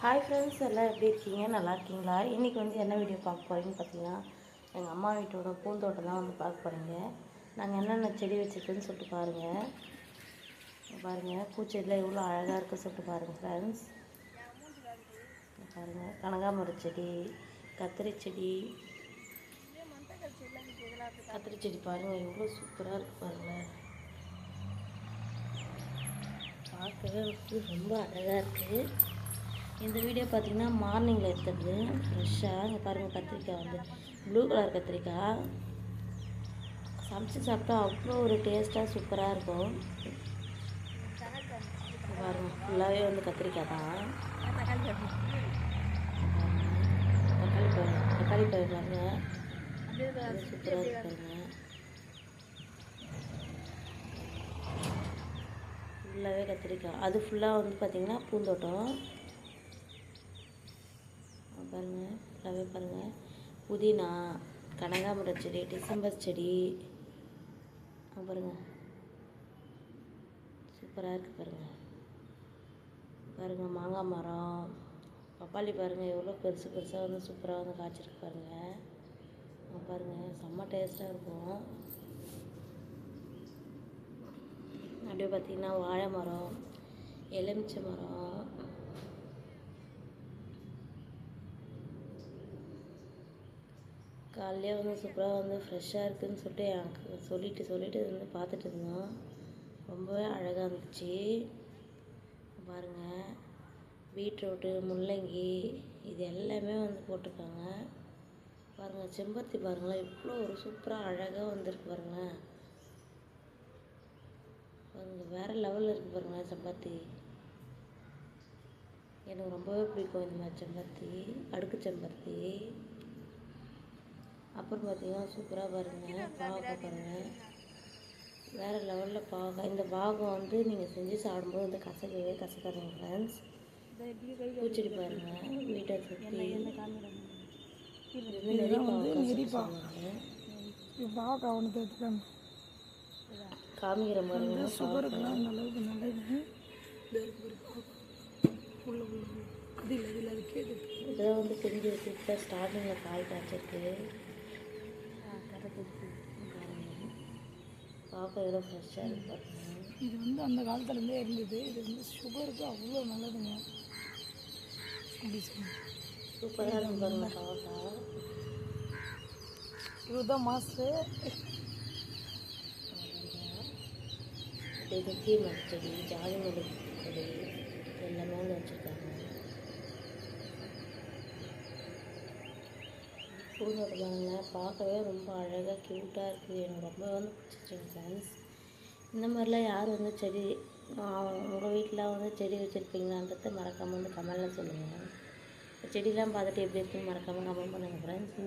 Hi friends, எல்லாம் எப்படி இருக்கீங்க? நல்லா இருக்கீங்களா? இன்றைக்கி வந்து என்ன வீடியோ பார்க்க போகிறீங்கன்னு பார்த்தீங்கன்னா, எங்கள் அம்மா வீட்டோட பூந்தோட்டம் தான் வந்து பார்க்க போகிறீங்க. நாங்கள் என்னென்ன செடி வச்சுருக்குன்னு சொல்லிட்டு பாருங்கள். பூச்செடியில் எவ்வளோ அழகாக இருக்குது சொல்லிட்டு பாருங்கள் ஃப்ரெண்ட்ஸ். பாருங்கள், கனகாமரம் செடி, கத்திரி செடி பாருங்கள் எவ்வளோ சூப்பராக இருக்குது பாருங்கள். பார்க்கவே ரொம்ப அழகாக இருக்குது. இந்த வீடியோ பார்த்திங்கன்னா மார்னிங்கில் எடுத்தது ஃப்ரெஷ்ஷாக. இங்கே பாருங்கள், கத்திரிக்காய் வந்து ப்ளூ கலர் கத்திரிக்காய். சமைச்சு சாப்பிட்டா அவ்வளோ ஒரு டேஸ்ட்டாக சூப்பராக இருக்கும். பாருங்கள், ஃபுல்லாகவே வந்து கத்திரிக்காய் தான். தக்காளி பயிர் பாருங்கள், சூப்பராக இருக்கு பாருங்கள். ஃபுல்லாகவே கத்திரிக்காய். அது ஃபுல்லாக வந்து பார்த்திங்கன்னா பூந்தோட்டம். பாருங்கள், ஃபுல்லாகவே பாருங்கள். புதினா, கனகாமர செடி, டிசம்பர் செடி பாருங்கள், சூப்பராக இருக்குது பாருங்கள். பாருங்கள், மாங்காய் மரம், பப்பாளி பாருங்கள் எவ்வளோ பெருசு பெருசாக வந்து சூப்பராக வந்து காய்ச்சிருக்கு பாருங்கள். பாருங்கள், செம்ம டேஸ்ட்டாக இருக்கும். அப்படியே பார்த்திங்கன்னா வாழை மரம், எலுமிச்சை மரம், காலையிலே வந்து சூப்பராக வந்து ஃப்ரெஷ்ஷாக இருக்குதுன்னு சொல்லிட்டு எனக்கு சொல்லிட்டு வந்து பார்த்துட்டு இருந்தோம். ரொம்பவே அழகாக இருந்துச்சு பாருங்கள். பீட்ரூட்டு, முள்ளங்கி இது எல்லாமே வந்து போட்டிருக்காங்க பாருங்கள். செம்பருத்தி பாருங்களேன், இவ்வளோ ஒரு சூப்பராக அழகாக வந்துருக்கு பாருங்களேன். பாருங்கள், வேறு லெவலில் இருக்குது பாருங்களேன் செம்பருத்தி. எனக்கு ரொம்பவே பிடிக்கும் இந்த மாதிரி செம்பருத்தி, அடுக்கு செம்பருத்தி. அப்புறம் பார்த்திங்கன்னா சூப்பராக பாருங்கள், பாவக்காய் பாருங்கள், வேறு லெவலில் பாவக்காய். இந்த பாகம் வந்து நீங்கள் செஞ்சு சாப்பிடும்போது வந்து கசக்காதுங்க ஃப்ரெண்ட்ஸ். பூச்செடி பாருங்கள், வீட்டை சுற்றி பாவக்காய் ஒன்று எடுத்துக்காங்க காமிக்கிற மாதிரி சுகருக்குலாம் நல்லது நல்லது. அது இல்லை இதில் அது கேட்டு இதெல்லாம் வந்து பிரிஞ்சு வச்சுட்டு ஸ்டார்டிங்கில் காய் காய்ச்சிருக்கு. பாப்பா எவ்வளோ ஃப்ரெஷ்ஷாக இருக்கு பாருங்க. இது வந்து அந்த காலத்துலேருந்தே இருந்தது. இது வந்து சுகருக்கு அவ்வளோ நல்லதுங்க. அப்படி சொல்லுங்கள், சூப்பராக இருக்கும் பாருங்க பாப்பா. இதுதான் மாஸ்டர். முக்கிய மரச்செடி, ஜாதி மல்லி செடி எல்லாமே வந்து வச்சுருக்காங்க. பூந்தோட்டம் பாருங்களேன், பார்க்கவே ரொம்ப அழகாக க்யூட்டாக இருக்குது. எனக்கு ரொம்ப வந்து பிடிச்சிருச்சுங்க ஃப்ரெண்ட்ஸ். இந்த மாதிரிலாம் யார் வந்து செடி உங்கள் வீட்டில் வந்து செடி வச்சுருப்பீங்களான்றதை மறக்காமல் வந்து கமெண்டில் சொல்லுங்கள். செடிலாம் பார்த்துட்டு எப்படி இருக்குன்னு மறக்காமல் கமெண்ட் பண்ணுங்கள் ஃப்ரெண்ட்ஸ்.